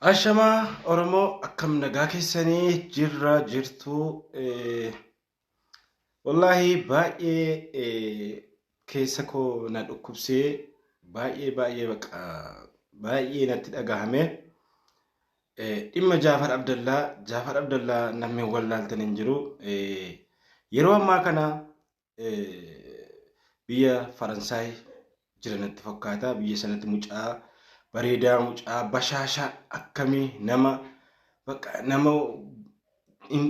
Ashama Oromo akkam nagaa keessanii jirra jirtu wallahi baay'ee keessa koo na dhukkubsee baay'ee baay'ee natti dhagahame dhimma Jaafar Abdallaa namni wallaaltan hin jiru yeroo ammaa kana biyya Faransaay jiranatti fakkaata biyya sanatti mucaa bareedaa mucaa bashaashaa akkamii nama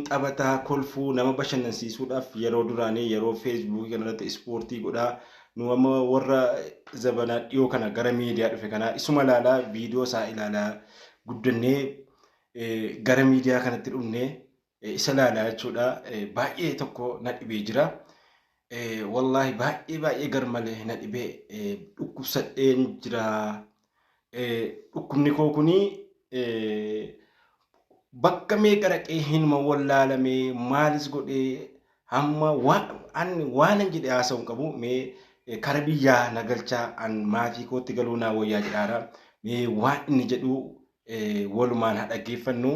taphataa kolfuu nama bashannansiisuudhaaf yeroo duraanii yeroo Facebook kanarratti ispoortii godhaa nu amma warra zabanaa dhiyoo kana gara miidiyaa dhufe kana isuma ilaalaa viidiyoo isaa ilaalaa guddannee gara miidiyaa kanatti dhufnee isa ilaalaa jechuudha baay'ee tokko na dhibee jira wallahi baay'ee garmalee na dhibee dhukkubsadheen jira. Dhukkubni koo kuni bakka meeqa dhaqee hinuma wallaalamee maalis godhee hamma waan jedhee haasa'u qabu mee kara biyyaa nagalchaa an maatii kootti galuu naa wayyaa jedhaara mee waan inni jedhu walumaan haa dhaggeeffannu.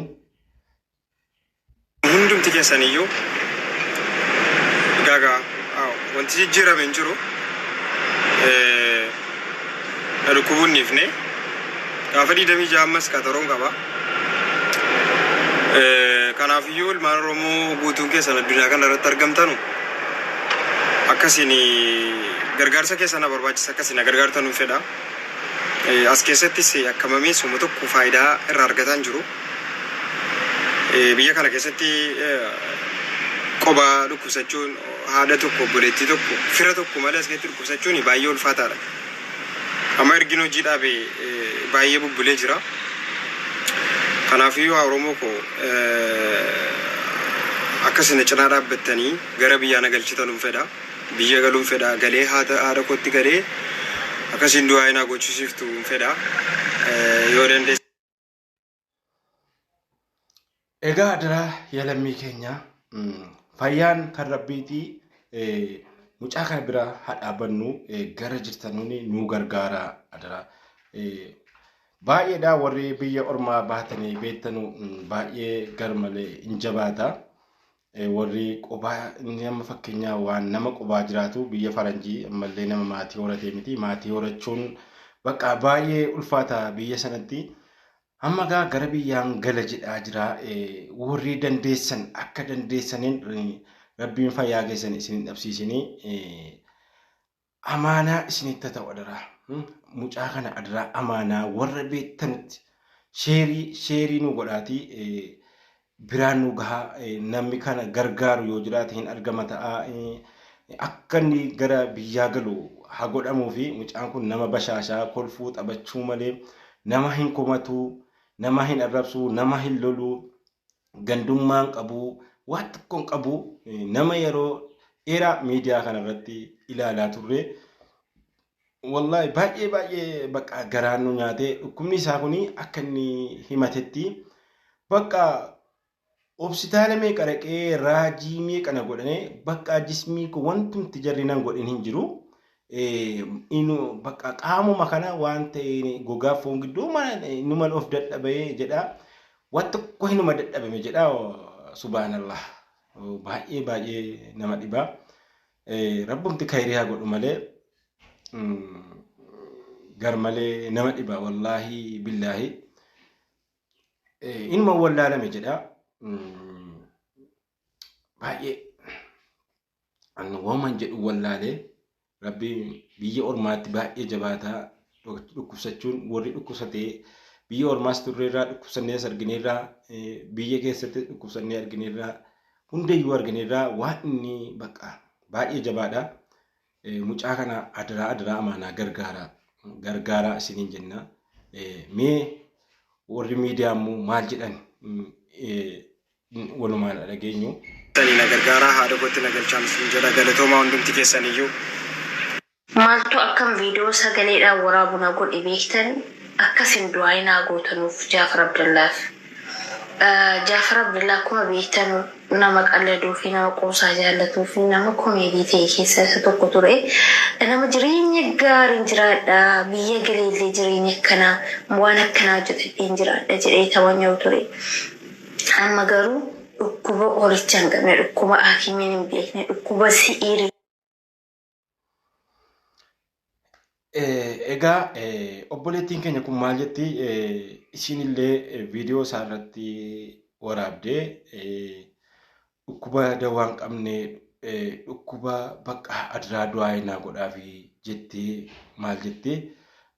Hundumti keessaniyyuu gagaa wanti jijjiirame hin jiru dhukkubuun niifne gaafa 26 ammas qataroon qaba. Kanaafiyyuu ilmaan Oromoo guutuun keessan addunyaa kana irratti argamtanu akkasiin gargaarsa keessan barbaachisa akkasiin gargaartan fedha. As keessattis akkamamee suma tokko faayidaa irraa argatan jiru. Biyya kana keessatti qobaa dhukkubsachuun haadha tokko obboleettii tokko fira tokko malee as keessatti dhukkubsachuun baay'ee ulfaataadha. Amma ergin hojii dhaabee baay'ee bubbulee jira. Kanaafiyyuu Oromoo koo akkasina cinaa dhaabbattanii gara biyyaa nagalchitan fedha. Biyya galuun fedha galee haadha kootti galee akkasiin du'aa inaa gochisiiftu fedha yoo dandeesse. Egaa adara yalammii keenya fayyaan kan rabbiitii mucaa kana bira hadhaabannu gara jirtanuuni nu gargaara adara baay'eedha warri biyya ormaa baatanii beektanu baay'ee garmalee hin jabaata warri qobaa nama fakkeenyaa waan nama qobaa jiraatu biyya faranjii ammallee nama maatii horatee miti maatii horachuun bakka baay'ee ulfaata biyya sanatti amma gara biyyaan gala jedhaa jira warri dandeessan akka dandeessaniin rabbiin fayyaa keessan isin dhabsiisanii amaanaa isinitti ta'u adara mucaa kana adara amaanaa warra beektanitti sheerii nu godhaati biraan nu gahaa namni kana gargaaru yoo jiraate hin argama ta'a akka inni gara biyyaa galu haa godhamuu fi mucaan kun nama bashaashaa kolfuu taphachuu malee nama hin komatu nama hin arrabsu nama hin lolu gandummaan qabu waan tokkoon qabu nama yeroo dheeraa miidiyaa kanarratti ilaalaa turre wallahi baay'ee bakka garaan nu nyaate dhukkubni isaa kuni akka inni himatetti bakka hospitaala meeqa dhaqee raajii meeqa na godhane bakka jismii ko wantumti jarri nan godhin hin jiru inu bakka qaamuma kana waan ta'e gogaa foon gidduu numan of dadhabee jedha waan tokko hinuma dadhabame jedha subhanallah baay'ee nama dhibaa rabbumti khayrii haa godhu malee garmalee nama dhibaa wallahi billahi inuma wallaalame jedha baay'ee an woman jedhu wallaalee rabbi biyya ormaatti baay'ee jabaataa dhukkubsachuun warri dhukkubsatee biyya ormaas turreerraa dhukkubsannee argineerraa biyya keessatti dhukkubsannee argineerraa hundayyuu argineerraa waan inni bakka baay'ee jabaadha mucaa kana adara amaanaa gargaaraa isiniin jenna mee warri miidiyaa immoo maal jedhan walumaan dhageenyu. Tani na gargaaraa haadha kootti nagalchaan isin jedha galatoomaa hundumti keessaniyyuu. Maaltu akkam viidiyoo sagaleedhaan waraabuna godhe beektan akkasin du'aa inaa gootanuuf Jaafar Abdallaaf. Jaafar Abdallaa akkuma beektan nama qalladuu fi nama qoosaa jaallatuu fi nama komeedii ta'e keessaa isa tokko ture. Nama jireenya gaariin jiraadha biyya galeellee jireenya akkanaa waan akkanaa hojjetadheen jiraadha jedhee taphanyoo ture. Amma garuu dhukkuba qoricha hin qabne dhukkuba haakimiin hin beekne dhukkuba si'iirii. Egaa obboleettiin keenya kun maal jetti isinillee viidiyoo isaa irratti waraabdee dhukkuba dawaa hin qabne dhukkuba bakka adiraa du'aa naa godhaafi jettee maal jettee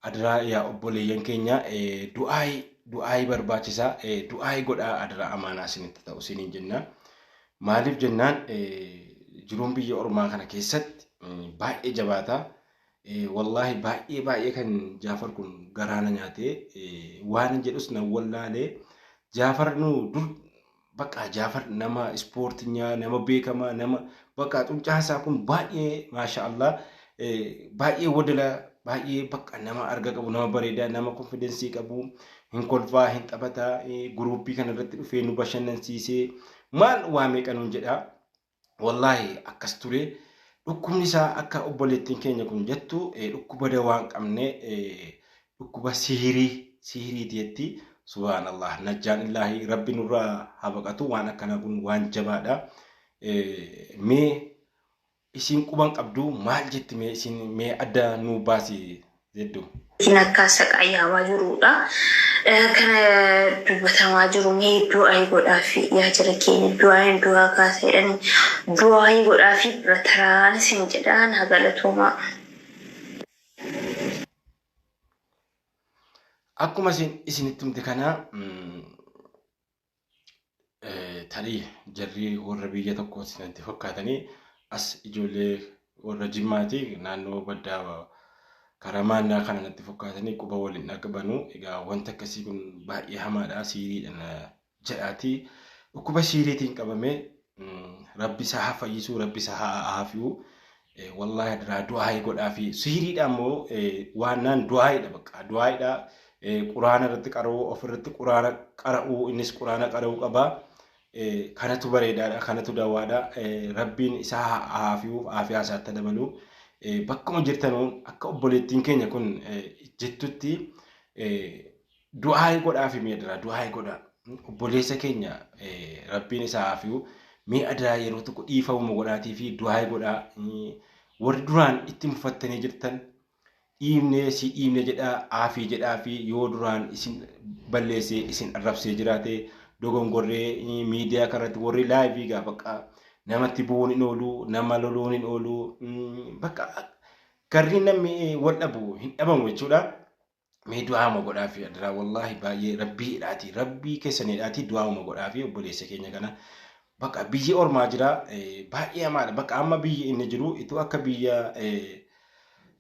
adiraa yaa obboleeyyan keenya du'aa barbaachisaa du'aa godhaa adiraa amaanaa isinitti ta'u isiniin jenna. Maaliif jennaan jiruun biyya ormaa kana keessatti baay'ee jabaataa. Wallahi baay'ee kan Jaafar kun garaana nyaatee waan jedhus na wallaalee Jaafar nu dur bakka Jaafar nama ispoortiinyaa nama beekamaa nama bakka xuncaasaa kun baay'ee maashaallah baay'ee wadala baay'ee bakka nama arga qabu nama bareedaa nama konfidensii qabu hin kolfaa hin taphataa guruupii kana irratti dhufee nu bashannansiisee maal waa meeqa nuun jedhaa wallahi akkas ture. Dhukkubni isaa akka obboleettiin keenya kun jettu dhukkuba dawaa hin qabne dhukkuba sihiriiti jetti. Subhaanallah najjaan illaahi rabbi nurraa haa baqatu waan akkana kun waan jabaadha. Mee isin quban qabdu maal jetti mee isin mee adda nu baasi jedhu. Isin akka saqayyaawaa jirudha. Kana dubbatamaa jiru mee du'aa godhaafi yaa jira keenya du'aa kaaseedhaan du'aa godhaafi bira taraan isin jedhaan hagalatooma. Akkuma isinitti himte kana tarii jarri warra biyya tokko isinitti fakkaatanii as ijoollee warra Jimmaati naannoo baddaa Karamaannaa kana natti fakkaatanii quba waliin dhaqabanu. Egaa wanta akkasii kun baay'ee hamaadha siiriidhaan jedhaati. Dhukkuba siiriitiin qabame rabbi isaa haa fayyisuu rabbi isaa haa haafiu. Wallahi adiraa du'aa godhaafi siiriidhaan immoo waan naan du'aadha bakka du'aadha. Quraana irratti qara'uu ofirratti quraana qara'uu innis quraana qara'uu qaba. Kanatu bareedaadha kanatu dawaadha. Rabbiin isaa haa haafiu aafiyaa isaatti dabalu. Bakkuma jirtanuun akka obboleettiin keenya kun jettutti du'aa godhaafi mee adiraa du'aa godhaa obboleessa keenya rabbiin isaa haafiu mee adiraa yeroo tokko dhiifama godhaatii fi du'aa godhaa warri duraan itti mufattanii jirtan dhiibne jedhaa aafii jedhaa fi yoo duraan isin balleessee isin arrabsee jiraate dogongorree miidiyaa kanarratti warri laayivii gaa bakka namatti bu'uun hin oolu nama loluun hin oolu bakka garri namni wal dhabu hin dhabamu jechuudha. Mee du'aa godhaafi adiraa wallahi baay'ee rabbiidhaati rabbii keessaniidhaati du'aa godhaafi obboleessa keenya kana bakka biyyi ormaa jira baay'ee hamaadha bakka amma biyyi inni jiru ituu akka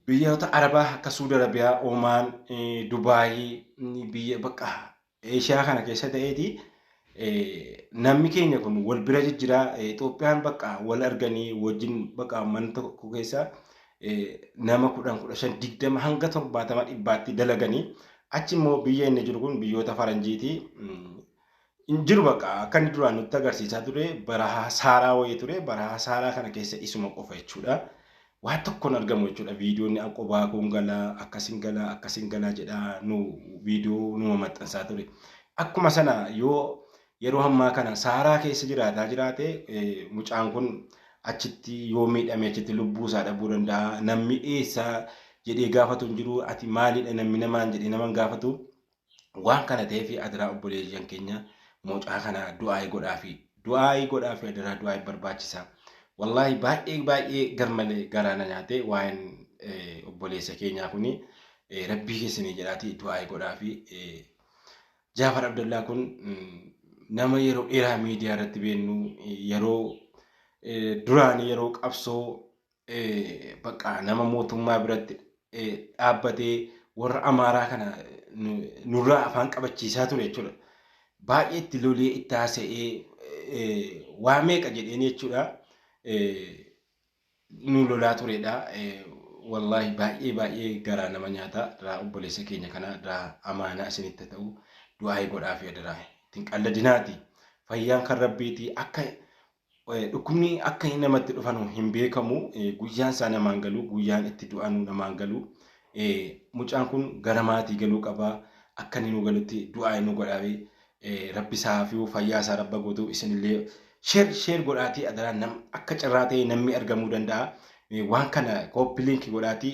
biyyoota Arabaa akka Suudi Arabiyaa Omaan Dubaayii biyya bakka Eeshiyaa kana keessa ta'eeti. Namni keenya kun wal bira jira Itoophiyaan bakka wal arganii wajjin bakka mana tokko keessa nama 10, 15, 20 hanga 70 dhibbaatti dalaganii achi immoo biyya inni jiru kun biyyoota faranjiiti. Injiru bakka akka inni duraan nutti agarsiisaa ture barahaa saaraa wayii ture barahaa saaraa kana keessa isuma qofa jechuudha. Waan tokkoon argamu jechuudha viidiyoonni qophaa kun galaa akkasin galaa jedhaa nu viidiyoo numa maxxansaa ture. Akkuma sana yeroo ammaa kana saaraa keessa jiraate mucaan kun achitti yoo miidhame achitti lubbuu isaa dhabuu danda'a. Namni eessa jedhee gaafatu hin jiru ati maalidha namni namaan jedhee naman gaafatu. Waan kana ta'eef adiraa obboleeyyan keenya mucaa kana du'aa godhaafi adiraa du'aa barbaachisa. Wallahi baay'ee garmalee garaana nyaate waan obboleessa keenyaa kuni rabbii keessanii jedhaati du'aa godhaafi. Jaafar Abdallaa kun nama yeroo dheeraa miidiyaa irratti beeknu yeroo duraan yeroo qabsoo bakka nama mootummaa biratti dhaabbatee warra Amaaraa kana nurraa afaan qabachiisaa ture jechuudha. Baay'ee itti lolee itti haasa'ee waa meeqa jedheen jechuudha nu lolaa turedha. Wallahi baay'ee garaa nama nyaata. Irraa obboleessa keenya kana irraa amaanaa isinitti ta'u du'aa godhaafi adiraa ittiin qalladinaati fayyaan kan rabbiiti akka dhukkubni akka hin namatti dhufanu hin beekamu guyyaan isaa namaan galu guyyaan itti du'anu namaan galu mucaan kun gara maatii galuu qaba akka inni nu galutti du'aa inni godhaabe rabbi isaa fi fayyaa isaa rabba gootu isinillee sheer godhaatii adaraa nam akka carraa ta'e namni argamuu danda'a waan kana kooppi liinkii godhaatii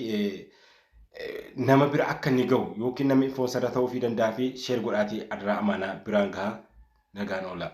nama bira akka inni ga'u yookiin namni foon sarara ta'uu fi danda'a fi sheer godhaatii adaraa amaanaa biraan gahaa nagaan oola.